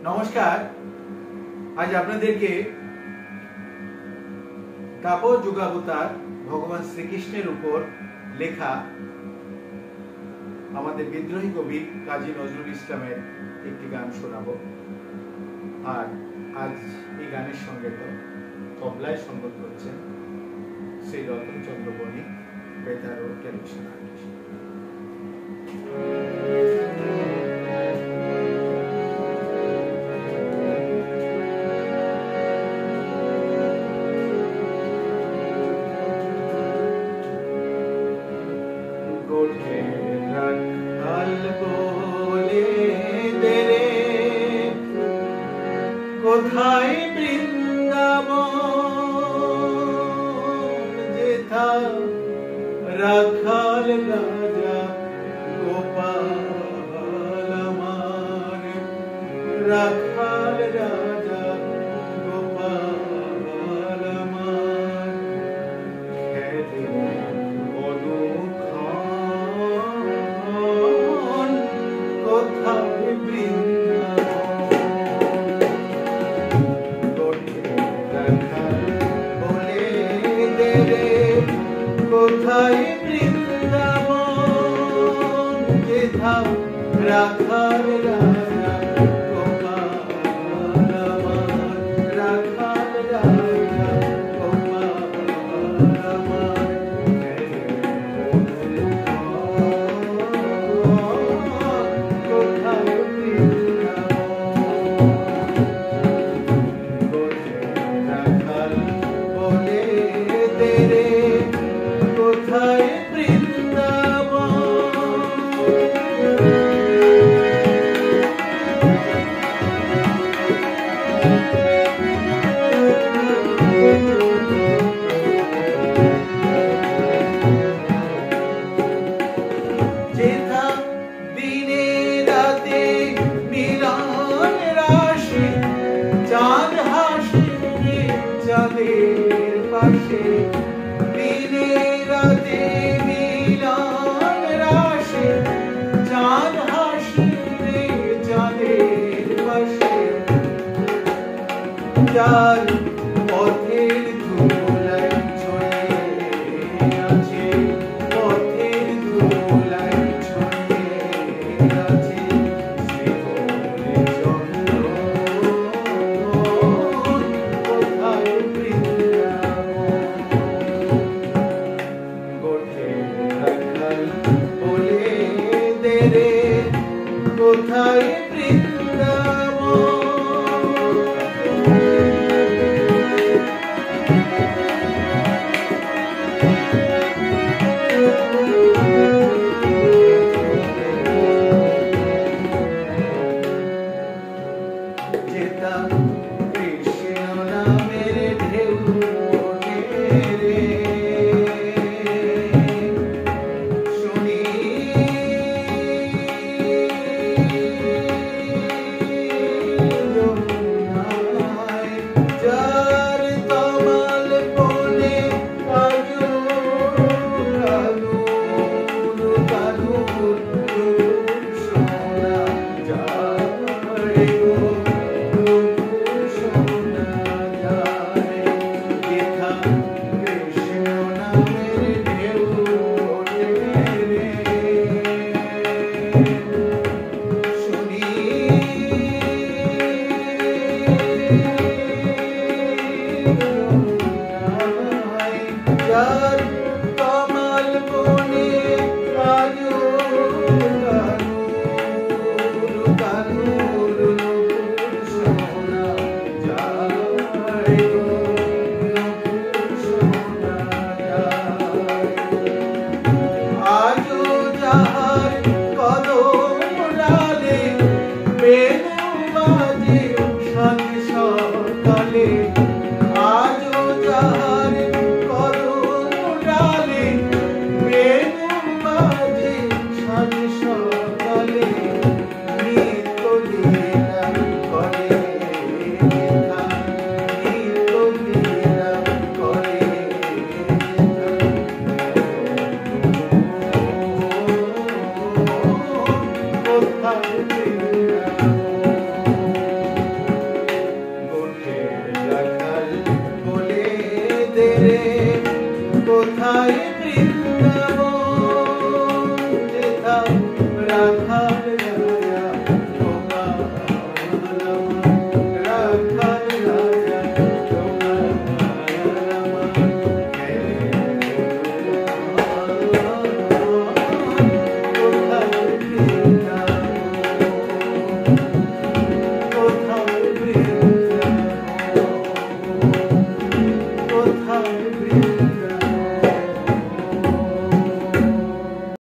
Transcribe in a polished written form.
নমস্কার। আজ আপনাদেরকে তাপস যুগাবতার ভগবান শ্রীকৃষ্ণের উপর লেখা আমাদের বিদ্রোহী কবি কাজী নজরুল ইসলামের একটি গান শোনাবো। আর আজ এই গানের সঙ্গে তো তবলায় সঙ্গত করছেন শ্রী রতন চন্দ্র বণিক, বেতার ও টেলিভিশন আর্টিস্ট। কোথায় বৃন্দাবন যেথা রাখাল রাজা গোপাল আমার, রাখাল রাজা গোপাল আমার খেলে অনুক্ষণ কোথায় কোথায় বৃন্দাবন যেথা রাখাল রাজা গোপাল আমার, রাখাল রাজা গোপাল আমার কোথায় রাখাল বলে তেরে কোথায় যেথা দিনে রাতে মিলন রাশি চাঁদ হাসে চাঁদের পাশে, দিনে রাতে মিলন রাশি চাঁদ হাসে চাঁদের পাশে, যার পথের ধুলায় ছড়িয়ে আছে, পথের ধুলায় ছড়িয়ে আছে শ্রীহরি চন্দ্র কোথায় বৃন্দাবন গোঠে রাখাল বলে দে রে কোথায় বৃন্দাবন।